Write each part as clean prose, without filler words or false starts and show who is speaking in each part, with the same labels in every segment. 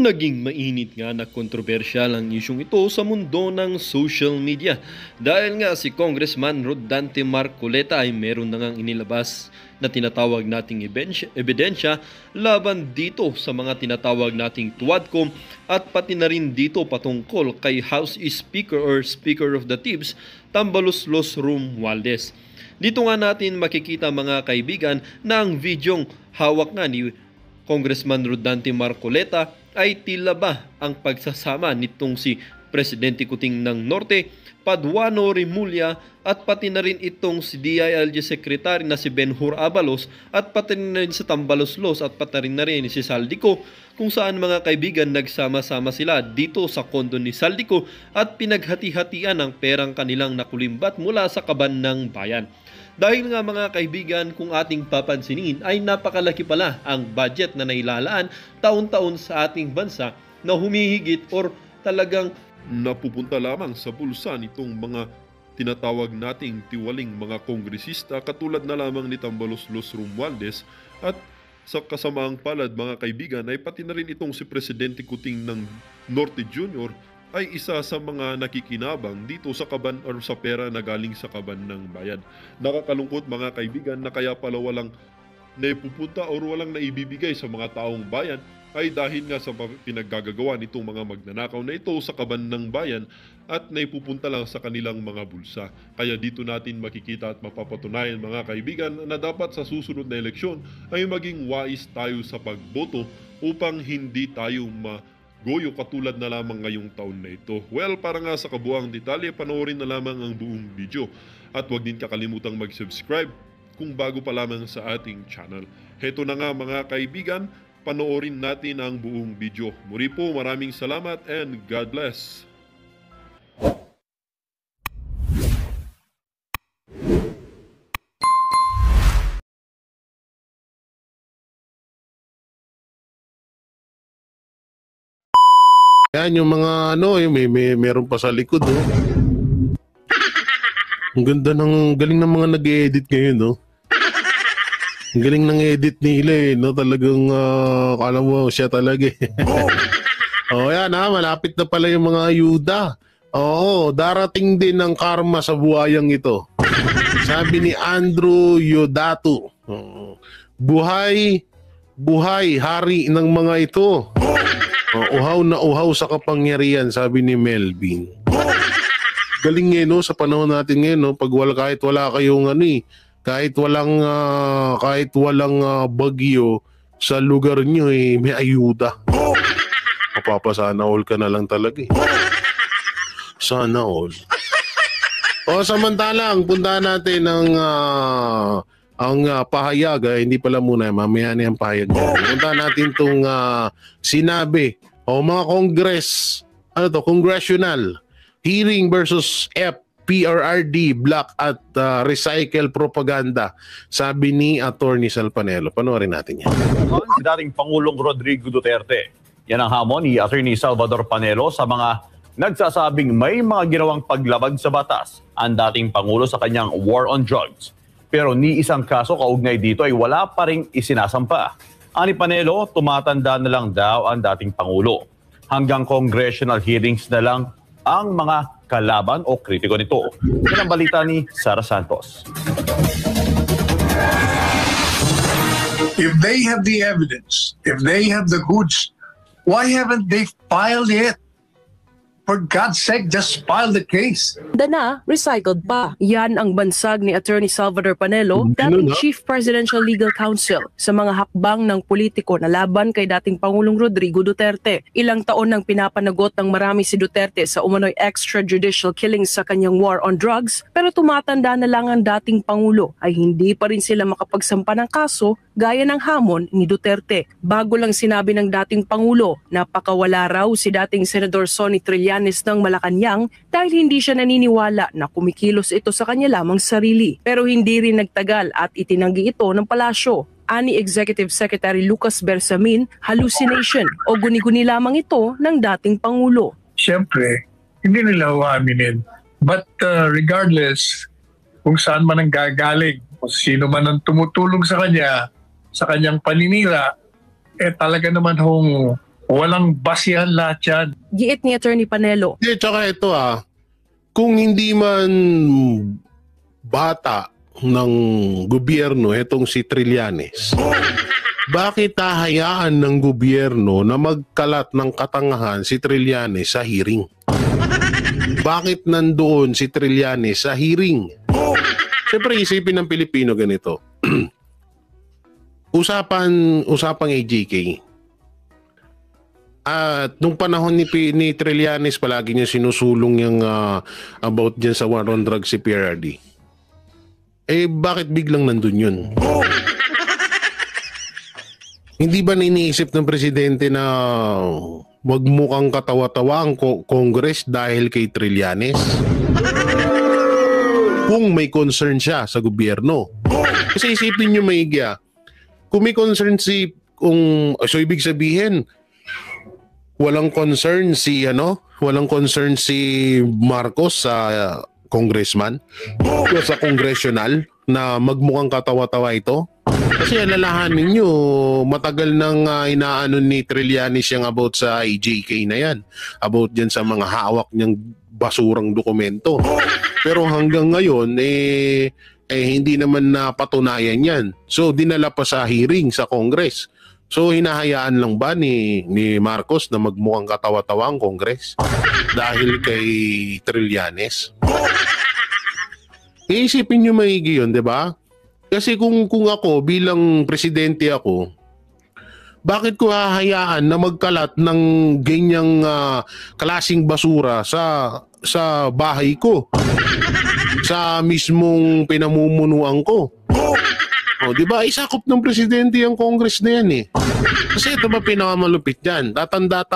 Speaker 1: Naging mainit nga na kontrobersyal ang isyong ito sa mundo ng social media dahil nga si Congressman Rodante Marcoleta ay meron na ngang inilabas na tinatawag nating ebidensya laban dito sa mga tinatawag nating tuwadcom at pati na rin dito patungkol kay House Speaker or Speaker of the Thieves Tambaloslos Romualdez. Dito nga natin makikita mga kaibigan na ang videong hawak nga ni Congressman Rodante Marcoleta ay tila ba ang pagsasama nitong si Presidente Kuting ng Norte, Paduano Remulla at pati na rin itong si DILG Secretary na si Benhur Abalos at pati na rin si Tambaloslos at pati na rin si Saldico kung saan mga kaibigan nagsama-sama sila dito sa kondo ni Saldico at pinaghati-hatian ang perang kanilang nakulimbat mula sa kaban ng bayan. Dahil nga mga kaibigan, kung ating papansinin ay napakalaki pala ang budget na nailalaan taon-taon sa ating bansa na humihigit or talagang napupunta lamang sa bulsa nitong mga tinatawag nating tiwaling mga kongresista katulad na lamang ni Tambaloslos Romualdez at sa kasamaang palad mga kaibigan ay pati na rin itong si Presidente Kuting ng Norte Jr. ay isa sa mga nakikinabang dito sa kaban or sa pera na galing sa kaban ng bayan. Nakakalungkot mga kaibigan na kaya pala walang naipupunta or walang naibibigay sa mga taong bayan ay dahil nga sa pinaggagawa nitong mga magnanakaw na ito sa kaban ng bayan at naipupunta lang sa kanilang mga bulsa. Kaya dito natin makikita at mapapatunayan mga kaibigan na dapat sa susunod na eleksyon ay maging wais tayo sa pagboto upang hindi tayo goyo katulad na lamang ngayong taon na ito. Well, para nga sa kabuang detalye, panoorin na lamang ang buong video. At huwag din kakalimutang mag-subscribe kung bago pa lamang sa ating channel. Heto na nga mga kaibigan, panoorin natin ang buong video. Muli po, maraming salamat and God bless.
Speaker 2: Yan yung mga yung meron pa sa likod, oh. Ang ganda galing ng mga nag-edit ngayon, no. Ang galing ng edit nila, no. Talagang kala mo siya talaga. Oh, yan malapit na pala yung mga ayuda. Oo, darating din ang karma sa buhayang ito. Sabi ni Andrew Yodato. Buhay, hari ng mga ito. Uhaw na uhaw sa kapangyarihan, sabi ni Melvin. Galing no sa panahon natin ngayon, no, pag kahit wala kayong kahit walang bagyo sa lugar niyo may ayuda. Mapapasana all ka na lang talaga. Sana all. O samantalang punta natin ang pahayag, hindi pala muna, mamaya na yung pahayag. Punta natin itong sinabi mga congressional hearing versus PRRD block at recycle propaganda, sabi ni Attorney Sal Panelo. Panoorin natin yan.
Speaker 3: Si dating Pangulong Rodrigo Duterte. Yan ang hamon ni Attorney Salvador Panelo sa mga nagsasabing may mga ginawang paglabag sa batas ang dating Pangulo sa kanyang war on drugs. Pero ni isang kaso kaugnay dito ay wala pa ring isinasampa. Ani Panelo, tumatanda na lang daw ang dating Pangulo. Hanggang congressional hearings na lang ang mga kalaban o kritiko nito. Yan ang balita ni Sara Santos.
Speaker 4: If they have the evidence, if they have the goods, why haven't they filed it? For God's sake, just file the case.
Speaker 5: Dana, recycled pa. Yan ang bansag ni Attorney Salvador Panelo, dating Chief Presidential Legal Counsel, sa mga hakbang ng politiko na laban kay dating Pangulong Rodrigo Duterte. Ilang taon nang pinapanagot ng marami si Duterte sa umano'y extrajudicial killings sa kanyang war on drugs, pero tumatanda na lang ang dating Pangulo ay hindi pa rin sila makapagsampa ng kaso gaya ng hamon ni Duterte. Bago lang sinabi ng dating Pangulo, napakawala raw si dating Senador Sonny Trillanes ng Malacanang dahil hindi siya naniniwala na kumikilos ito sa kanya lamang sarili. Pero hindi rin nagtagal at itinanggi ito ng palasyo. Ani Executive Secretary Lucas Bersamin, hallucination o guni-guni lamang ito ng dating Pangulo.
Speaker 4: Siyempre, hindi nila uaminin. But regardless kung saan man ang gagaling, kung sino man ang tumutulong sa kanya, sa kanyang paninira, talaga naman Walang basihan lahat yan.
Speaker 5: Giit ni Attorney Panelo.
Speaker 2: Tsaka ito kung hindi man bata ng gobyerno itong si Trillanes, bakit hahayaan ng gobyerno na magkalat ng katangahan si Trillanes sa hearing? Bakit nandoon si Trillanes sa hearing? Siyempre isipin ng Pilipino ganito. Usapang AJK. At nung panahon ni Trillanes, palagi niya sinusulong yung about dyan sa war on drugs si PRRD. Bakit biglang nandun yun? Hindi ba iniisip ng presidente na wag mukhang katawa-tawa ang Congress dahil kay Trillanes? Kung may concern siya sa gobyerno. Kasi isipin nyo maigi kung may concern so ibig sabihin, walang concern si Marcos sa congressman o sa congressional na magmukhang katawa-tawa ito. Kasi alalahanin nyo, matagal nang inaano ni Trillanes yung about sa AJK na yan. About dyan sa mga hawak niyang basurang dokumento. Pero hanggang ngayon, hindi naman napatunayan yan. So, dinala pa sa hearing sa Congress. So, hinahayaan lang ba ni Marcos na magmukhang katawa-tawa ang Congress dahil kay Trillanes? Iisipin nyo maigi yun, di ba? Kasi kung ako, bilang presidente ako, bakit ko hahayaan na magkalat ng ganyang klaseng basura sa bahay ko? Sa mismong pinamumunuan ko? Di ba? Isakop ng presidente ang Congress na yan Kasi ito ba pinakamalupit dyan? Tatanda,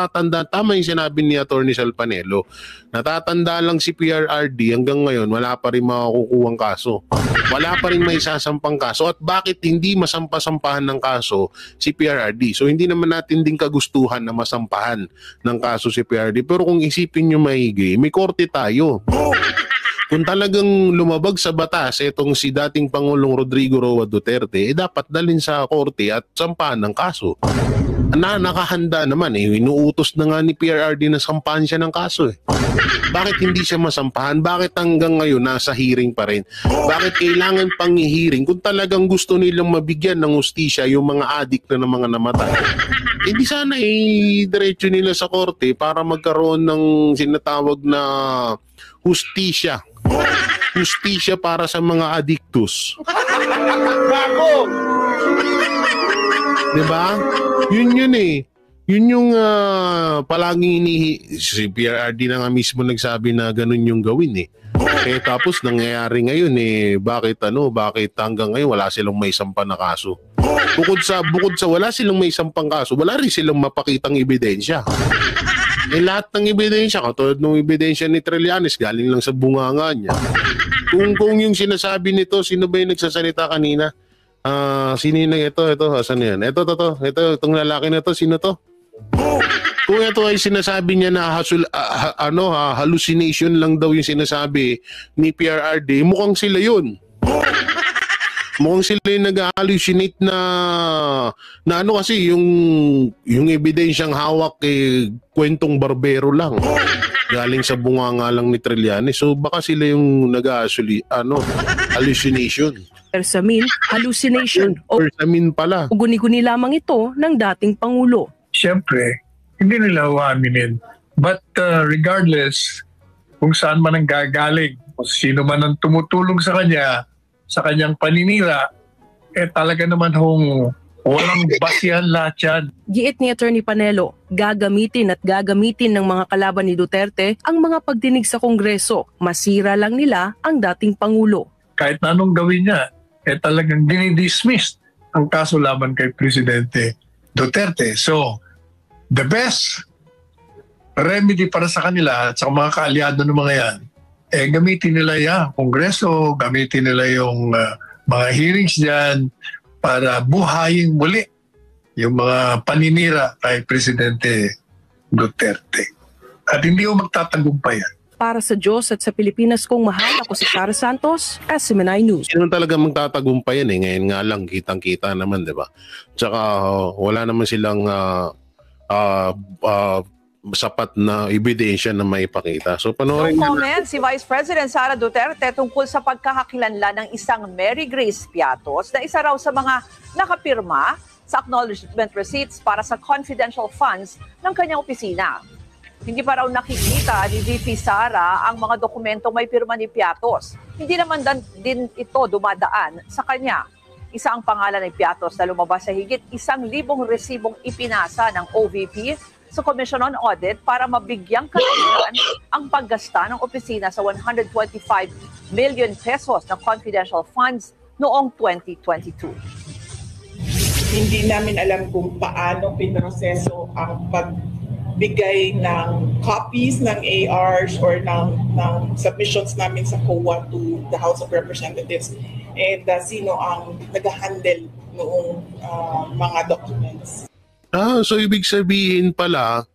Speaker 2: tama yung sinabi ni Atty. Sal Panelo. Natatanda lang si PRRD hanggang ngayon, wala pa rin makukuhang kaso. Wala pa rin may sasampang kaso. At bakit hindi masampasampahan ng kaso si PRRD? So hindi naman natin din kagustuhan na masampahan ng kaso si PRRD. Pero kung isipin nyo maigi, may korte tayo. Kung talagang lumabag sa batas itong si dating Pangulong Rodrigo Roa Duterte, dapat dalhin sa korte at sampahan ng kaso. Nakahanda naman inuutos na nga ni PRRD na sampahan siya ng kaso Bakit hindi siya masampahan? Bakit hanggang ngayon nasa hearing pa rin? Bakit kailangan pang i-hearing kung talagang gusto nilang mabigyan ng hustisya yung mga adik na ng mga namatay? Hindi sana diretso nila sa korte para magkaroon ng sinatawag na hustisya. Hustisya para sa mga addictus. Diba? Yun Yun yung palaging si PRRD na nga mismo nagsabi na ganun yung gawin tapos nangyayari ngayon bakit hanggang ngayon wala silang may sampa na kaso. Bukod sa wala silang may sampang kaso, wala rin silang mapakitang ebidensya. Lahat ng ebidensya, katulad ng ebidensya ni Trillanes, galing lang sa bunganga niya. Kung yung sinasabi nito, sino ba yung nagsasalita kanina? Sino ito? Asan yan? Itong lalaki na to, sino to? Kung ito ay sinasabi niya na hallucination lang daw yung sinasabi ni PRRD, mukhang sila yun. Mukhang sila yung nag-hallucinate na kasi yung ebidensyang hawak kwentong barbero lang. Galing sa bunganga lang ni Trillanes. So baka sila yung hallucination.
Speaker 5: Persamin, hallucination.
Speaker 2: Persamin pala.
Speaker 5: O guni-guni lamang ito ng dating Pangulo.
Speaker 4: Siyempre, hindi nila uaminin. But regardless, kung saan man ang gagaling, kung sino man ang tumutulong sa kanya, sa kanyang paninira, talaga naman walang basihan lahat yan.
Speaker 5: Giit ni Attorney Panelo, gagamitin ng mga kalaban ni Duterte ang mga pagdinig sa Kongreso. Masira lang nila ang dating Pangulo.
Speaker 4: Kahit na anong gawin niya, talagang dinidismiss ang kaso laban kay Presidente Duterte. So, the best remedy para sa kanila at sa mga kaalyado ng mga yan, gamitin nila yung Kongreso, gamitin nila yung mga hearings dyan para buhayin muli yung mga paninira kay Presidente Duterte. At hindi ko magtatagumpay yan.
Speaker 5: Para sa Diyos at sa Pilipinas kong mahal, ako si Cara Santos, SMNI News.
Speaker 2: Yun talaga magtatagumpay yan Ngayon nga lang, kitang-kita naman, di ba? Tsaka wala naman silang sapat na ebidensya na maipakita. So panoorin
Speaker 6: No
Speaker 2: nyo na.
Speaker 6: comment si Vice President Sara Duterte tungkol sa pagkakakilanlan ng isang Mary Grace Piatos na isa raw sa mga nakapirma sa acknowledgement receipts para sa confidential funds ng kanyang opisina. Hindi pa raw nakikita ni VP Sara ang mga dokumentong may pirma ni Piatos. Hindi naman din ito dumadaan sa kanya. Isa ang pangalan ni Piatos na lumabas sa higit 1,000 resibong ipinasa ng OVP sa Commission on Audit para mabigyang kalinawan ang paggasta ng opisina sa 125 million pesos na confidential funds noong 2022.
Speaker 7: Hindi namin alam kung paano pinroseso ang pagbigay ng copies ng ARs or ng submissions namin sa COA to the House of Representatives and sino ang nag-handle noong mga documents.
Speaker 2: So ibig sabihin pala,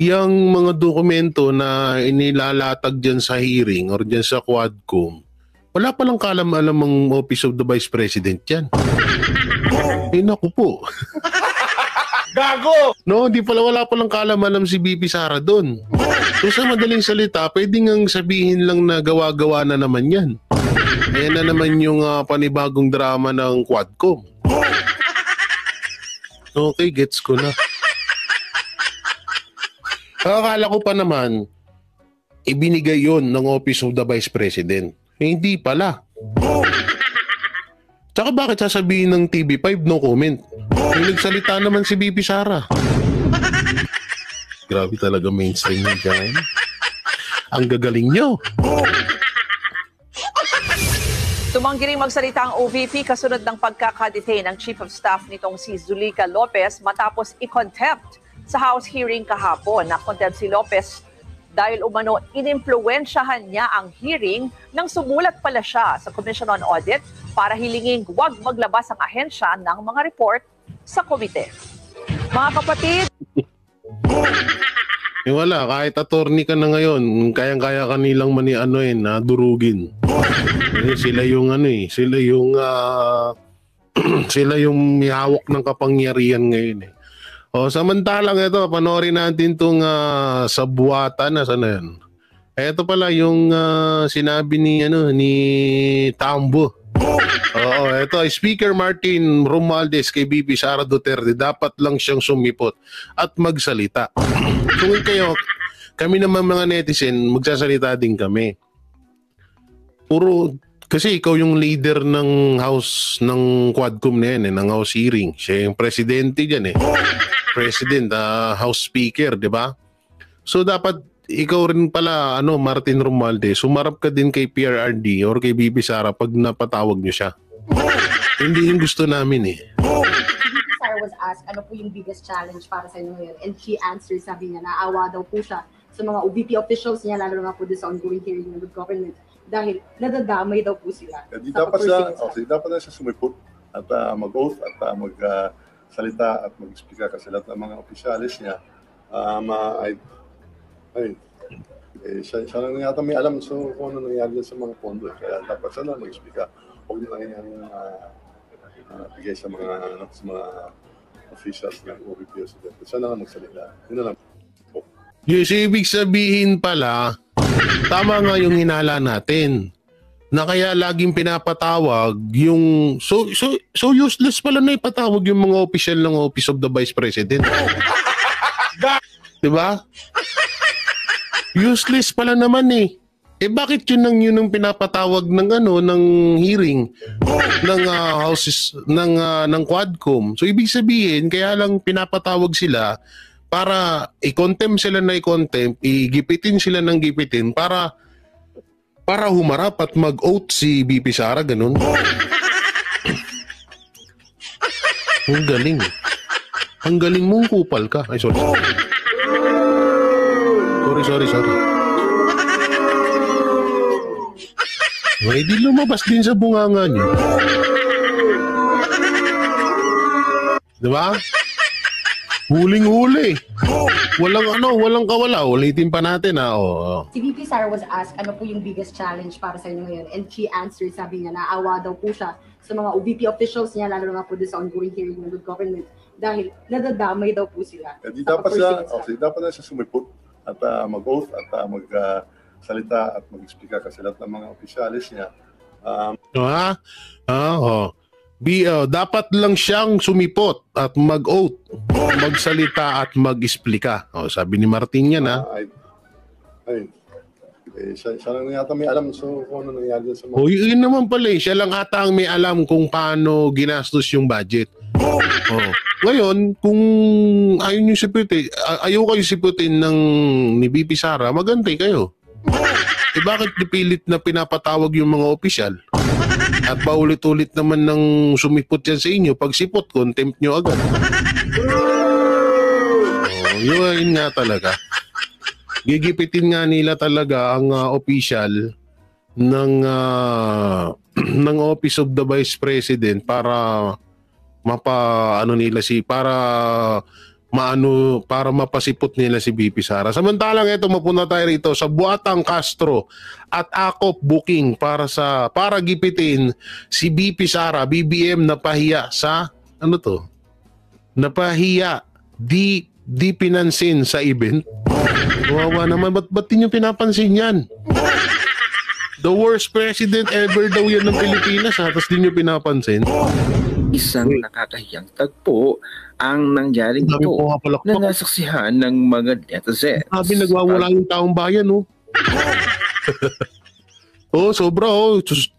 Speaker 2: yung mga dokumento na inilalatag dyan sa hearing or dyan sa Quadcom, wala palang kalam-alam ang Office of the Vice President yan. Naku po.
Speaker 3: Gago!
Speaker 2: No, wala palang kalam-alam si BP Sara doon. So sa madaling salita, pwede ngang sabihin lang na gawa-gawa na naman yan. Ayan na naman yung panibagong drama ng Quadcom. Okay, gets ko na. Akala ko pa naman, ibinigay yon ng Office of the Vice President. Hindi pala. Tsaka bakit sasabihin ng TV5 no comment? May nagsalita naman si BP Sara. Grabe talaga mainstream yun dyan. Ang gagaling nyo.
Speaker 6: Tumanggi ring magsalita ang OVP kasunod ng pagkakadetain ng Chief of Staff nitong si Zuleika Lopez matapos i-contempt sa House hearing kahapon. Na-contempt si Lopez dahil umano inimpluwensyahan niya ang hearing nang sumulat pala siya sa Commission on Audit para hilingin huwag maglabas ang ahensya ng mga report sa komite. Mga kapatid,
Speaker 2: Wala, kahit attorney ka na ngayon, kayang-kaya kanilang durugin. Sila yung sila yung may hawak ng kapangyarihan ngayon. O samantalang ito, panoorin natin tong sa buwatan na sana yan. Ito pala yung sinabi ni Tambo. Oo, ito Speaker Martin Romualdez kay BP Sara Duterte, dapat lang siyang sumipot at magsalita. Kung kayo, kami naman mga netizen, magsasalita din kami. Kasi ikaw yung leader ng House ng Quadcom na yan, ng House hearing. Siya yung presidente dyan President, House Speaker, di ba? So dapat ikaw rin pala, Martin Romualdez, sumarap ka din kay PRRD or kay BP Sara pag napatawag nyo siya. Hindi yung gusto namin
Speaker 8: Sara was asked, ano po yung biggest challenge para sa inyo ngayon? And she answered, sabi niya, naawa daw po siya sa mga OVP officials niya, lalo nga po doon sa ongoing hearing ng good government dahil nadadamay daw po sila.
Speaker 9: Hindi dapat na siya sumipot at mag-oath at magsalita at mag-explica kasi lahat ng mga opisyalis niya siya lang yata may alam kung ano nangyari sa mga pondo. Kaya dapat siya lang mag-explica. Huwag na lang yung bigay sa mga officials ng OVP. Siya na lang magsalita. Yun na lang.
Speaker 2: Yes, ibig sabihin pala, tama nga yung hinala natin. Na kaya laging pinapatawag yung so useless pala na ipatawag yung mga opisyal ng Office of the Vice President. Diba? Useless pala naman bakit yun ang pinapatawag ng hearing ng houses ng Quadcom. So ibig sabihin kaya lang pinapatawag sila para i-contempt sila na i-contempt, igipitin sila ng gipitin para humarap at mag-oath si BP Sara, ganun. Ang galing. Ang galing mong kupal ka. Ay, sorry. Sorry. Di lumabas din sa bunganga niyo. Diba? Huling-huli. Walang kawala. Ulitin pa natin
Speaker 8: Si VP Sara was asked, ano po yung biggest challenge para sa inyo ngayon? And she answered, sabi niya, naawa daw po siya sa mga OVP officials niya, lalo nga po doon sa ongoing hearing ng good government dahil nadadamay daw po sila.
Speaker 9: Di
Speaker 8: sa
Speaker 9: dapat siya,
Speaker 8: pagpursigit
Speaker 9: dapat na siya sumipot at mag-oath at magsalita at mag-explica kasi lahat ng mga opisyalis niya.
Speaker 2: Dapat lang siyang sumipot at mag-oath, magsalita at mag-explika. Sabi ni Martin yan, ha?
Speaker 9: Siya lang yata may alam kung ano nangyari sa mga...
Speaker 2: Yun naman pala eh. Siya lang ata ang may alam kung paano ginastos yung budget. Ngayon, kung ayaw kayo siputin ni BP Sara, magantay kayo. Bakit pipilit na pinapatawag yung mga opisyal? At paulit-ulit naman ng sumipot yan sa inyo. Pag sipot, contempt nyo agad. Yun nga talaga. Gigipitin nga nila talaga ang opisyal ng Office of the Vice President para para mapasipot nila si BP Sara. Samantalang ito, mapunta tayo rito sa Buatang Castro at akop booking para gipitin si BP Sara. BBM napahiya sa napahiya di pinansin sa event. Kawawa naman, ba't din yung pinapansin yan? The worst president ever daw yan ng Pilipinas, ha? Tapos din yung pinapansin.
Speaker 10: Isang nakakahiyang tagpo ang nangyaring ito na nasaksihan ng mga netizens.
Speaker 2: Sabi, nagwawala yung taong bayan,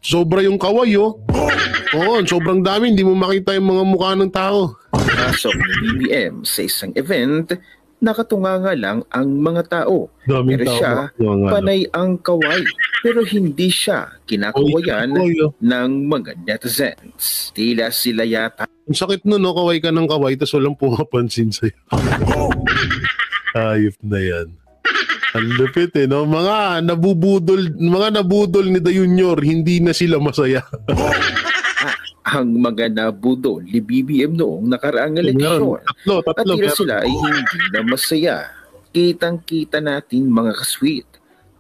Speaker 2: sobra yung kaway, sobrang dami, hindi mo makita yung mga mukha ng tao.
Speaker 10: Pasok ni BBM sa isang event, nakatunga nga lang ang mga tao. Pero siya, panay ang kaway. Pero hindi siya kinakawayan ng mga netizens. Tila sila yata.
Speaker 2: Ang sakit nun, kaway ka ng kaway tapos walang pumapansin sa'yo. Ayop na yan. Ang lupit no? Mga nabudol ni The Junior, hindi na sila masaya.
Speaker 10: Ang mga nabudol ni BBM noong nakaraang eleksyon. At tila sila ay hindi na masaya. Kitang-kita natin mga kasweet.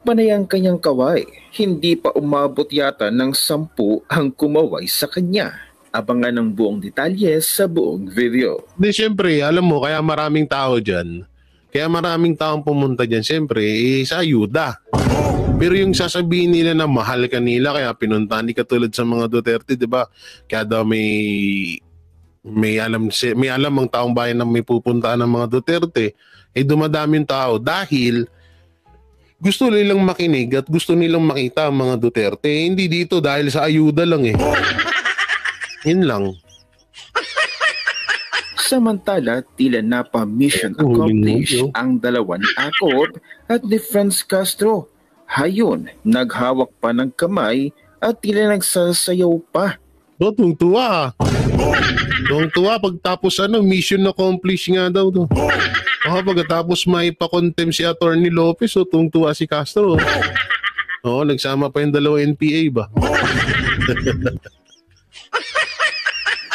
Speaker 10: Panay ang kanyang kaway. Hindi pa umabot yata ng 10 ang kumaway sa kanya. Abangan ang buong detalye sa buong video.
Speaker 2: Siyempre, alam mo, kaya maraming tao dyan. Kaya maraming taong pumunta dyan, siyempre, sa ayuda. Pero yung sasabihin nila na mahal ka nila, kaya pinuntahan, di katulad sa mga Duterte, di ba? Kaya daw may alam ang taong bayan na may pupuntaan ng mga Duterte, dumadami yung tao dahil gusto nilang makinig at gusto nilang makita ang mga Duterte. Hindi dito dahil sa ayuda lang eh. Yun lang.
Speaker 10: Samantala, tila na pa mission accomplished ang dalawang akop at ni Franz Castro. Hayon, naghawak pa ng kamay at tila nagsasayaw pa.
Speaker 2: Tuwang-tuwa. Tuwang-tuwa pagtapos mission accomplished nga daw. Pagkatapos may pa-contempt si Atty. Lopez, tuwang-tuwa si Castro. Nagsama pa yung dalawang NPA ba?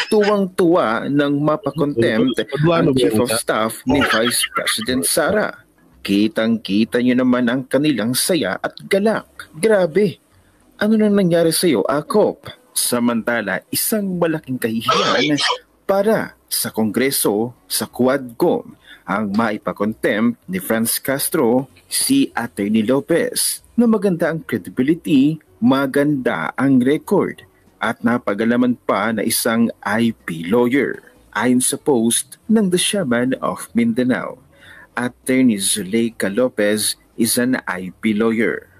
Speaker 10: Tuwang-tuwa nang mapakontempt ang Chief of Staff ni Vice President Sara. Kitang-kita nyo naman ang kanilang saya at galak. Grabe, ano nang nangyari sa iyo, akop? Samantala, isang malaking kahihiyan para sa Kongreso, sa Quadcom, ang maipakontempt ni Franz Castro, si Atty. Lopez, na maganda ang credibility, maganda ang record, at napagalaman pa na isang IP lawyer. Ayon sa post ng The Shaman of Mindanao, Attorney Zuleika Lopez is an IP lawyer.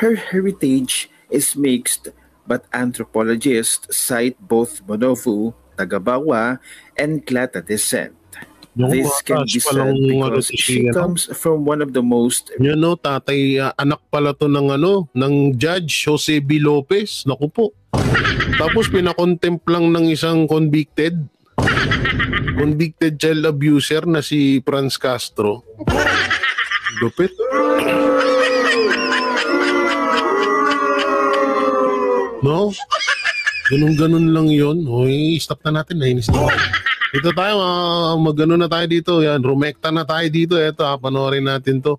Speaker 10: Her heritage is mixed, but anthropologists cite both Monovu, Tagabawa, and Klata descent. This can be said because she comes from one of the most...
Speaker 2: tatay, anak pala to ng Judge Jose B. Lopez. Naku po. Tapos pinakontempt lang ng isang convicted child abuser na si Franz Castro. Lupit. No? Ganun lang yun. Stop na natin. Nainis na. Dito tayo, magano na tayo dito. Yan, rumekta na tayo dito. Ito, panoorin natin to.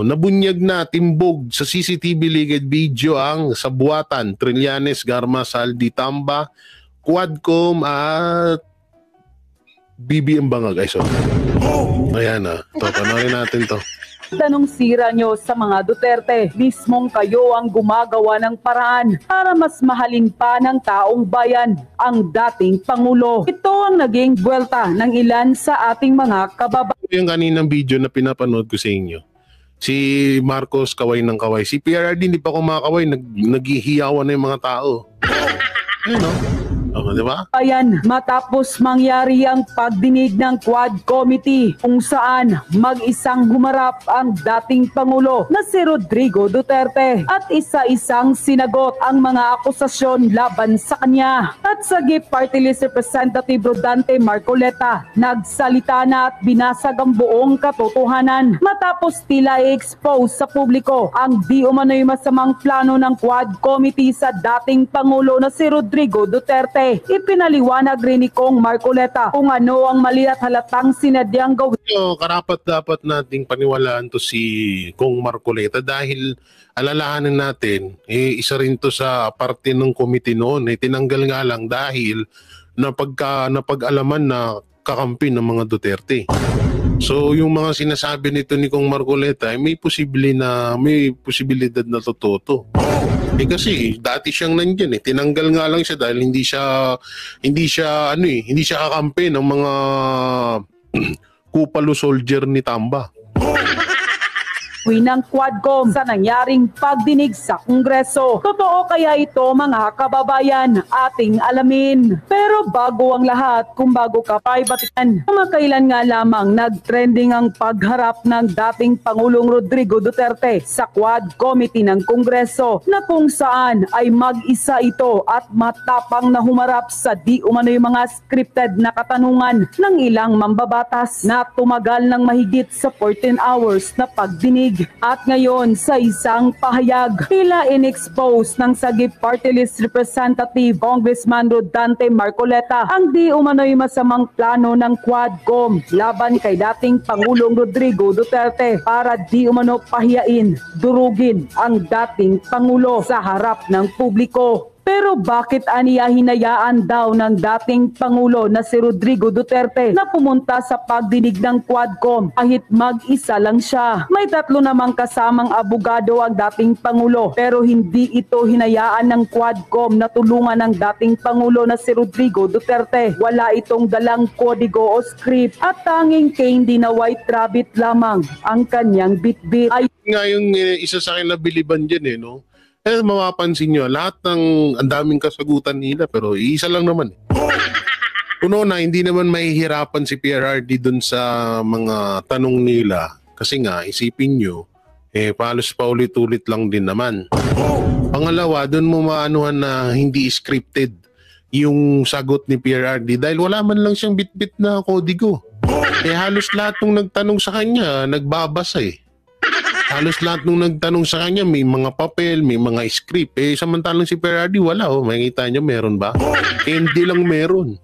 Speaker 2: Nabunyag na timbog sa CCTV leaked video ang Sabuatan, Trillanes, Garma, Saldi, Tamba, Quadcom at BBM Bangag. Ay, sorry. Ayan na. Ito, panoorin natin to.
Speaker 11: Tanong sira nyo sa mga Duterte, mismong kayo ang gumagawa ng paraan para mas mahalin pa ng taong bayan ang dating Pangulo. Ito ang naging buwelta ng ilan sa ating mga kababayan.
Speaker 2: Yung kaninang video na pinapanood ko sa inyo, si Marcos kaway ng kaway. Si PRRD hindi pa kumakaway, naghihiyawan na yung mga tao. Ayun, no? Di ba?
Speaker 11: Ayan, matapos mangyari ang pagdinig ng Quad Committee kung saan mag-isang humarap ang dating Pangulo na si Rodrigo Duterte at isa-isang sinagot ang mga akusasyon laban sa kanya. At sa GIP Party List Representative Rodante Marcoleta, nagsalita na at binasag ang buong katotohanan matapos tila i-expose sa publiko ang di umano'y masamang plano ng Quad Committee sa dating Pangulo na si Rodrigo Duterte. Ipinaliwanag rin ni Kong Marcoleta kung ano ang mali at halatang sinadyang gawin.
Speaker 2: Karapat dapat nating paniwalaan to si Kong Marcoleta dahil alalahanin natin, isa rin to sa parte ng committee noon. Tinanggal nga lang dahil napag-alaman na kakampi ng mga Duterte. So yung mga sinasabi nito ni Kong Marcoleta may posibilidad na totoo. Kasi dati siyang nandiyan tinanggal nga lang siya dahil hindi siya kakampi ng mga Kupalo soldier ni Tamba.
Speaker 11: ng Quadcom sa nangyaring pagdinig sa Kongreso. Totoo kaya ito mga kababayan, ating alamin. Pero bago ang lahat, kung bago ka pa ibatikan, kamakailan nga lamang nag-trending ang pagharap ng dating Pangulong Rodrigo Duterte sa Quad Committee ng Kongreso na kung saan ay mag-isa ito at matapang na humarap sa di umano'y mga scripted na katanungan ng ilang mambabatas na tumagal ng mahigit sa 14 hours na pagdinig. At ngayon sa isang pahayag, tila in-expose ng Sagip Party List Representative Congressman Rodante Marcoleta ang di umano'y masamang plano ng Quadcom laban kay dating Pangulong Rodrigo Duterte para di umano pahiyain, durugin ang dating Pangulo sa harap ng publiko. Pero bakit aniya hinayaan daw ng dating Pangulo na si Rodrigo Duterte na pumunta sa pagdinig ng Quadcom kahit mag-isa lang siya? May tatlo namang kasamang abogado ang dating Pangulo pero hindi ito hinayaan ng Quadcom na tulungan ng dating Pangulo na si Rodrigo Duterte. Wala itong dalang kodigo o script at tanging candy na white rabbit lamang ang kanyang bitbit.
Speaker 2: Nga yung isa sa akin na biliban dyan no? Mapapansin nyo, lahat ng ang daming kasagutan nila pero isa lang naman. Uno na, hindi naman mahihirapan si PRRD dun sa mga tanong nila kasi nga, isipin nyo, palos paulit-ulit lang din naman. Pangalawa, dun mo maanuhan na hindi scripted yung sagot ni PRRD dahil wala man lang siyang bit-bit na kodigo. Halos lahat ng nagtanong sa kanya, nagbabasa Halos lahat nung nagtanong sa kanya may mga papel, may mga script. Samantalang si PRRD wala. Makikita niyo meron ba? Hindi lang meron.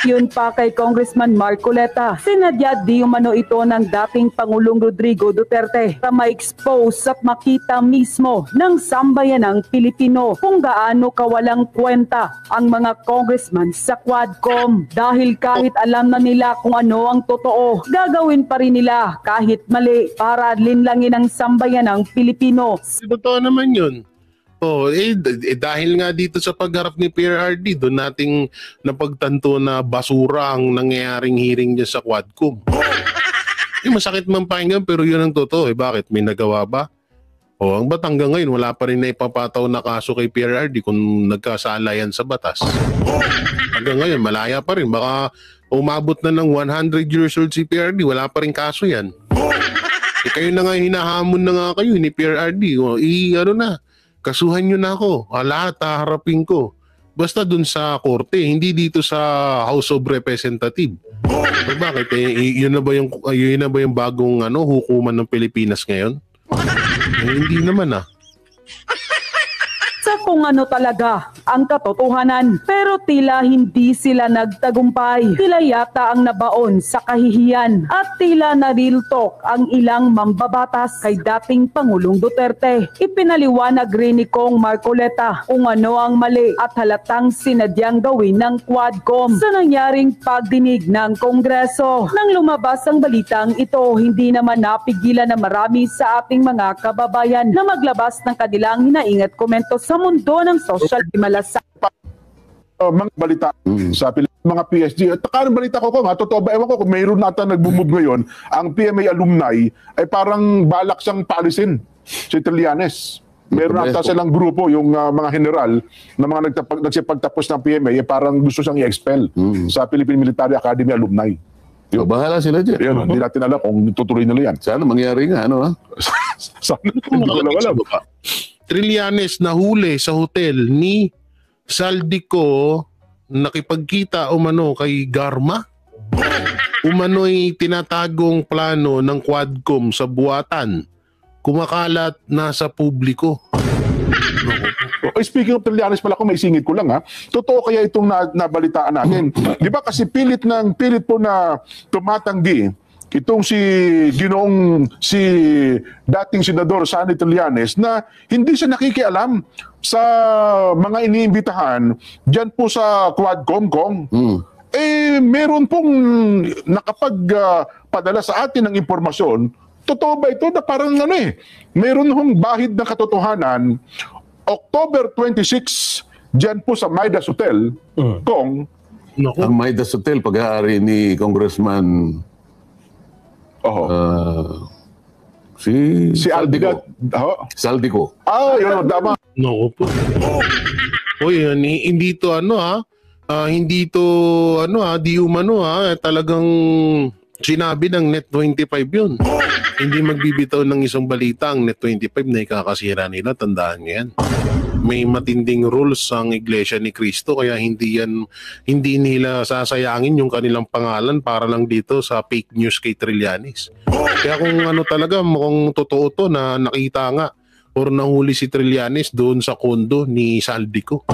Speaker 11: Yun pa kay Congressman Marcoleta, sinadya di umano ito ng dating Pangulong Rodrigo Duterte para ma-expose at makita mismo ng sambayanang Pilipino kung gaano kawalang kwenta ang mga congressman sa Quadcom. Dahil kahit alam na nila kung ano ang totoo, gagawin pa rin nila kahit mali para linlangin ang sambayanang Pilipino.
Speaker 2: Totoo naman yun. Dahil nga dito sa pagharap ni PRRD, doon nating napagtanto na basura ang nangyayaring hearing niya sa Quadcom. Masakit man pakinggan pero yun ang totoo. Bakit? May nagawa ba? Ang ba't hanggang ngayon wala pa rin na ipapataw na kaso kay PRRD kung nagkasala yan sa batas. Hanggang ngayon malaya pa rin. Baka umabot na ng 100 years old si PRRD, wala pa rin kaso yan. Kayo na nga hinahamon na nga kayo ni PRRD. Kasuhan nyo na ako. Lahat haharapin ko. Basta dun sa korte, hindi dito sa House of Representatives. Bakit? Yun na ba yung bagong hukuman ng Pilipinas ngayon? Hindi naman
Speaker 11: Sa kung ano talaga ang katotohanan. Pero tila hindi sila nagtagumpay. Tila yata ang nabaon sa kahihiyan at tila na real talk ang ilang mambabatas kay dating Pangulong Duterte. Ipinaliwanag rin ni Kong Marcoleta kung ano ang mali at halatang sinadyang gawin ng Quadcom sa nangyaring pagdinig ng Kongreso. Nang lumabas ang balitang ito, hindi naman napigilan na marami sa ating mga kababayan na maglabas ng kanilang hinaing at komento sa mundo ng social malasakit.
Speaker 12: Mga balita sa mga PSG. At ang balita ko totoo ba? Ewan ko kung mayroon nata nagmumove ngayon, ang PMA alumni ay parang balak siyang paalisin si Trillanes. Meron ata silang grupo, yung mga general na mga nagsipagtapos ng PMA, parang gusto siyang i-expel sa Philippine Military Academy alumni.
Speaker 2: Yo, bahala sila dyan.
Speaker 12: Yan, hindi natin alam kung tutuloy nila yan.
Speaker 2: Sana mangyari nga, ano ha?
Speaker 12: Sana, hindi ko alam.
Speaker 2: Trillanes nahuli sa hotel ni Saldico, nakipagkita umano kay Garma. Umano'y tinatagong plano ng Quadcom sa buwatan. Kumakalat na sa publiko.
Speaker 12: Speaking of Trillanes pala, kung may singit ko lang ha, totoo kaya itong nabalitaan natin? Di ba kasi pilit po na tumatanggi itong si dating Senador Sonny Trillanes na hindi siya nakikialam sa mga iniimbitahan dyan po sa Quadcom. Meron pong nakapagpadala sa atin ng impormasyon. Totoo ba ito na parang meron hong bahid na katotohanan. October 26, dyan po sa Midas Hotel, Kong.
Speaker 2: Ang Midas Hotel, pag-aari ni Congressman si Saldico. Saldico.
Speaker 12: Yun, tama.
Speaker 2: No po. Uy, hindi to hindi to di umano talagang sinabi ng Net25 yun. Hindi magbibitaw ng isang balita ang Net25 na ikakasira nila. Tandaan niyo yan. May matinding rules ang Iglesia ni Cristo kaya hindi nila sasayangin yung kanilang pangalan para lang dito sa fake news kay Trillanes. Kaya kung talaga mukhang totoo to na nakita nga or nahuli si Trillanes doon sa kondo ni Saldico.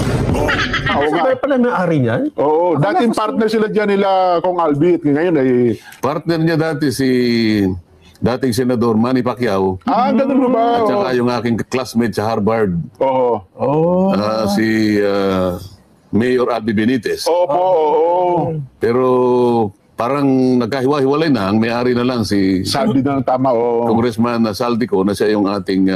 Speaker 13: Sabay pala na-ari niyan?
Speaker 12: Oo, dating partner sila dyan nila Kong Albi. Ngayon ay
Speaker 2: partner niya dati si dating Senador Manny Pacquiao.
Speaker 12: Ganun ba?
Speaker 2: At saka yung aking classmate sa Harvard. Si Mayor Albi Benitez.
Speaker 12: Oo.
Speaker 2: Pero parang nagkahiwa-hiwalay na. Ang may-ari na lang si
Speaker 12: Saldi na tama.
Speaker 2: Congressman Saldico na siya yung ating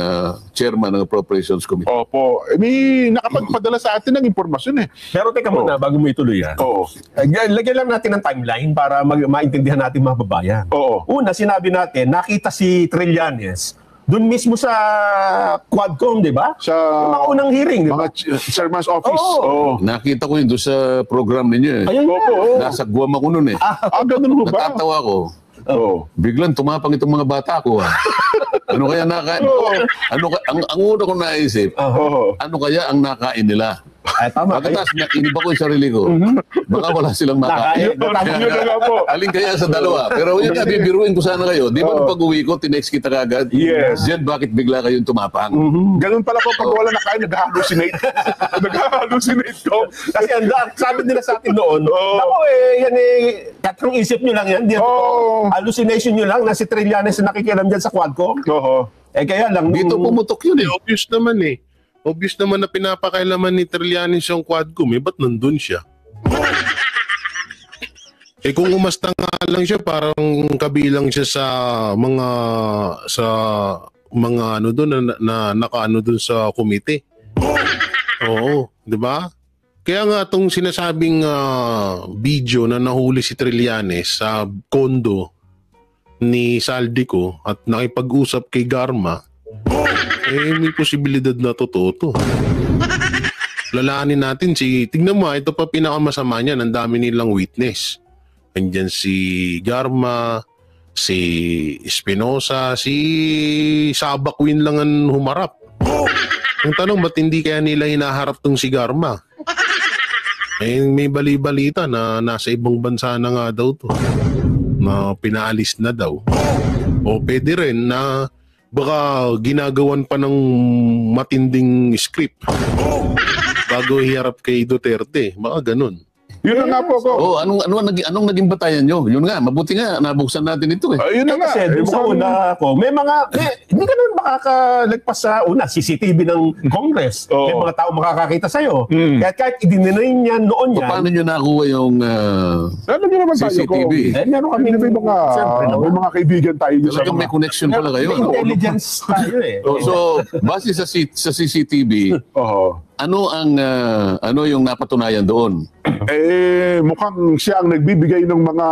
Speaker 2: chairman ng Appropriations Committee.
Speaker 12: Opo. May nakapagpadala sa atin ng impormasyon
Speaker 13: Pero teka muna, bago mo ituloy yan. Lagyan lang natin ng timeline para maintindihan natin mga babayan. Una, sinabi natin, nakita si Trillanes doon mismo sa Quadcom, di ba?
Speaker 12: Sa
Speaker 13: mga unang hearing, di ba?
Speaker 12: Mga chairman's office.
Speaker 2: Nakita ko yun doon sa program ninyo. Nasa Guam ako noon
Speaker 12: ganun mo ba?
Speaker 2: Natatawa ko. Biglang tumapang itong mga bata ko. Ano kaya nakain? Ang una kong naisip, ano kaya ang nakain nila? Pagkatas, iniba ko yung sarili ko. Baka wala silang nakain. Alin kaya sa dalawa? Pero yun, bibiruin ko sana kayo. Di ba nung pag-uwi ko, tinext kita kagad?
Speaker 12: Yes.
Speaker 2: Diyan, bakit bigla kayong tumapang?
Speaker 12: Ganun pala ko, pag wala nakain, nag-hallucinate. Nag-hallucinate ko.
Speaker 13: Kasi sabi nila sa atin noon, yan katrong isip nyo lang yan. Hallucination nyo lang na si Trillanes na nakikialam dyan sa Quadcom. Kaya lang.
Speaker 2: Dito pumutok yun Obvious naman Obvious naman na pinapakailaman ni Trillanes yung Quadcom. Ba't nandun siya? Kung umasta nga lang siya, parang kabilang siya sa mga doon na nakaano doon sa komite. Oo, di ba? Kaya nga itong sinasabing video na nahuli si Trillanes sa kondo ni Saldico at nakipag-usap kay Garma, may posibilidad na totoo to. Lalaanin natin tignan mo, ito pa pinakamasama niyan, ang dami nilang witness. Andyan si Garma, si Espinosa, si Sabakwin lang ang humarap. Ang tanong, ba't hindi kaya nila hinaharap tong si Garma? May bali-balita na nasa ibang bansa na nga daw to, na pinaalis na daw. O pwede rin na baka ginagawan pa ng matinding script bago hiharap kay Duterte. Baka ganun.
Speaker 12: Yun na nga po ko.
Speaker 14: Oh, anong naging batayan nyo? Yun nga, mabuti nga nabuksan natin ito eh.
Speaker 12: Yun na nga.
Speaker 13: Kasi doon sa una ko, may hindi ka naman makakalagpas sa una, CCTV ng Congress. May mga tao makakakita sa'yo. Kahit idininayin niya noon yan.
Speaker 14: Paano nyo nakuha yung
Speaker 12: alam niyo naman tayo
Speaker 14: CCTV?
Speaker 12: Meron kami may mga kaibigan tayo dyan sa
Speaker 14: may connection pala kayo.
Speaker 13: May intelligence tayo eh.
Speaker 14: So, base sa CCTV, ano yung napatunayan doon?
Speaker 12: Mukhang siya ang nagbibigay ng mga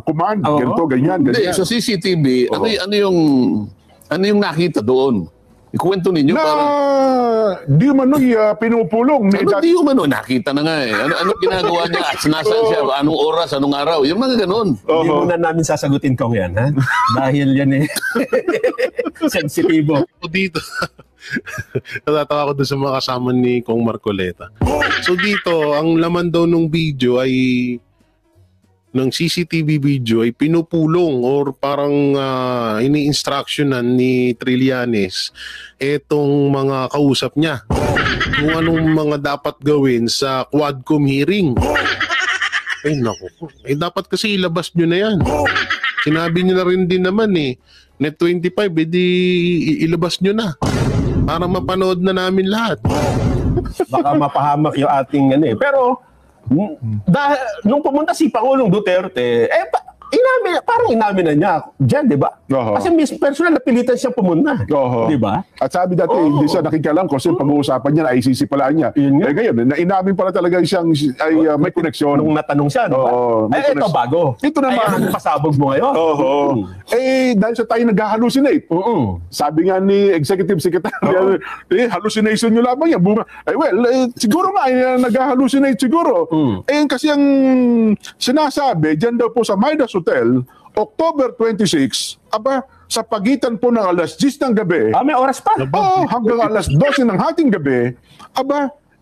Speaker 12: command, ganito, ganyan.
Speaker 14: Hindi, sa CCTV, ano yung nakita doon? Ikwento ninyo
Speaker 12: di umano'y pinupulong.
Speaker 14: Di umano'y nakita na nga eh. Ano ginagawa niya? Nasaan siya? Anong oras? Anong araw? Yung mga ganun.
Speaker 13: Hindi muna namin sasagutin kong yan, ha? Dahil yan eh. Sensitibo.
Speaker 2: Dito. Natatawa ko doon sa mga kasama ni Kong Marcoleta. So dito, ang laman daw ng video ay ng CCTV video ay pinupulong or parang ini-instructionan ni Trillanes etong mga kausap niya kung anong mga dapat gawin sa Quadcom hearing. Ay naku, dapat kasi ilabas nyo na yan. Sinabi nyo na rin din naman Net 25, edi ilabas nyo na para mapanood na namin lahat.
Speaker 13: Baka mapahamak yung ating pero nung pumunta si Pangulong Duterte, parang inamin na niya dyan, di ba? Kasi personal napilitan siya pumunta. Di ba?
Speaker 12: At sabi dati, hindi siya nakikialam kasi pag-uusapan niya, ICC pala niya. Ngayon, inamin pala talaga siyang may koneksyon.
Speaker 13: Nung natanong siya, di ba? Ito bago.
Speaker 12: Ito naman.
Speaker 13: Pasabog mo ngayon.
Speaker 12: Dahil sa tayo nag-hallucinate. Sabi nga ni Executive Secretary, hallucination nyo lamang yan. Siguro nga, nag-hallucinate siguro. Kasi ang sinasabi, dyan daw po sa Midas Hotel, October 26, sa pagitan po ng alas 10 ng gabi,
Speaker 13: may oras pa.
Speaker 12: Hanggang alas 12 ng hating gabi,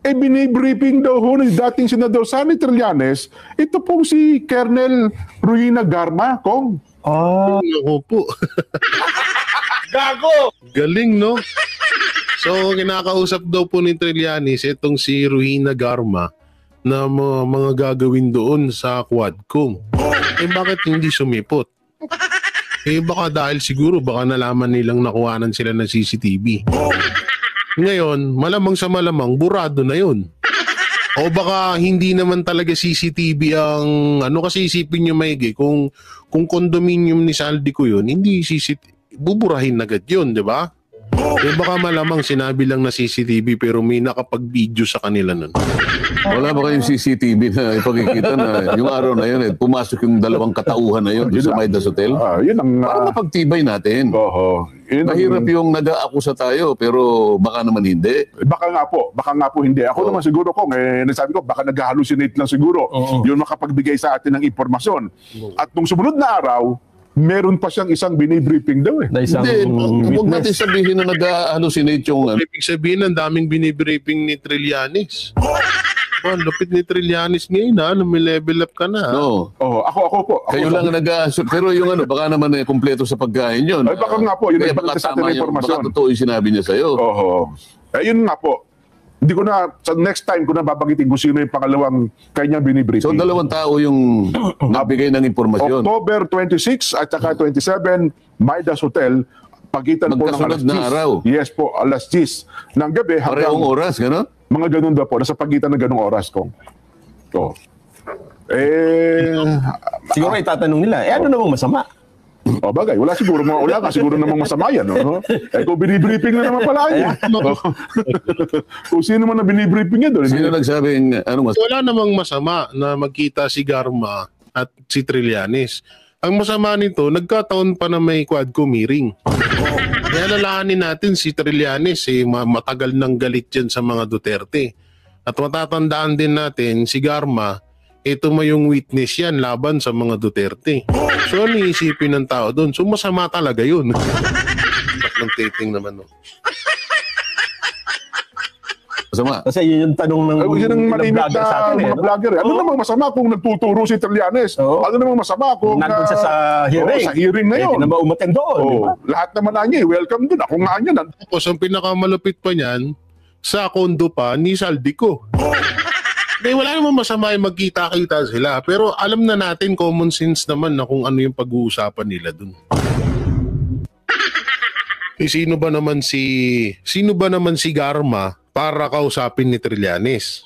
Speaker 12: binibriefing daw ho ni dating Senador Sonny Trillanes, ito pong si Colonel Ruina Garma, Kong.
Speaker 2: Ako po.
Speaker 12: Gago!
Speaker 2: Galing, no? So, kinakausap daw po ni Trillanes itong si Ruina Garma na mga gagawin doon sa Quadcom. Bakit hindi sumipot? Baka dahil siguro baka nalaman nilang nakuhanan sila ng CCTV. Ngayon, malamang sa malamang, burado na yun. O baka hindi naman talaga CCTV ang kasi isipin nyo maigi, kung condominium ni Saldi ko yun, hindi CCTV, buburahin agad yun, di ba? Baka malamang sinabi lang na CCTV pero may nakapag-video sa kanila nun.
Speaker 14: Wala ba kayong CCTV na ipagkikita na yung araw na yun pumasok yung dalawang katauhan na yun sa Midas Hotel?
Speaker 12: Yun ang
Speaker 14: para mapagtibay natin. Mahirap yung nag-aakusa tayo pero baka naman hindi.
Speaker 12: Baka nga po hindi. Ako naman siguro nasabi ko baka nag-hallucinate lang siguro. Yun makapagbigay sa atin ng impormasyon. At nung sumunod na araw, meron pa siyang isang binibriefing daw
Speaker 14: Hindi, huwag natin sabihin na nag-hallucinate yung
Speaker 2: Ibig sabihin, ang daming binibriefing ni Trillanes. Lupit ni Trillanes ngayon may level up ka na.
Speaker 14: No.
Speaker 12: Ako po.
Speaker 14: Kayo lang pero yung baka naman kumpleto sa pagkain yun.
Speaker 12: Baka nga po, yun ay baka sa atin na informasyon.
Speaker 14: Baka totoo yung sinabi niya sa'yo.
Speaker 12: Yun nga po. Hindi ko na, sa next time ko na babagitin kung sino yung pangalawang kanyang binibriefing.
Speaker 14: So, dalawang tao yung nabigay ng impormasyon.
Speaker 12: October 26 at saka 27, Midas Hotel, pagitan po ng alas 10.
Speaker 14: Na araw.
Speaker 12: Yes po, alas 10 ng gabi.
Speaker 14: Parehong oras, gano'n?
Speaker 12: Mga ganun daw po, nasa pagitan ng ganung oras ko.
Speaker 13: Siguro itatanong nila, ano namang masama?
Speaker 12: Bagay, wala ka siguro namang masama yan. Kung binibriefing na naman pala yan. Kung sino man na binibriefing yan doon.
Speaker 14: Sino nagsabing,
Speaker 2: wala namang masama na magkita si Garma at si Trillanes. Ang masama nito, nagkataon pa na may Quadcom hearing. Kaya lalahanin natin si Trillanes, matagal nang galit yan sa mga Duterte. At matatandaan din natin, si Garma, ito mo yung witness yan laban sa mga Duterte. So, ano iisipin ng tao doon? So, masama talaga yun. Tatlong taping naman.
Speaker 14: Masama.
Speaker 13: Kasi yun yung tanong ng
Speaker 12: Yun ang malimit
Speaker 13: vlogger sa
Speaker 12: na
Speaker 13: atin,
Speaker 12: mga vlogger. Ano namang masama kung nagtuturo si Trillanes? Ano namang masama kung
Speaker 13: nandun siya sa hearing.
Speaker 12: sa hearing na yun.
Speaker 13: Hindi na umaten doon, di ba?
Speaker 12: Lahat naman na niya, welcome doon. Ako nga niya.
Speaker 2: Tapos ang pinakamalupit pa niyan, sa kondo pa ni Saldico. Wala namang masama yung magkita-kita sila. Pero alam na natin, common sense naman na kung ano yung pag-uusapan nila dun. Sino ba naman si Garma para kausapin ni Trillanes?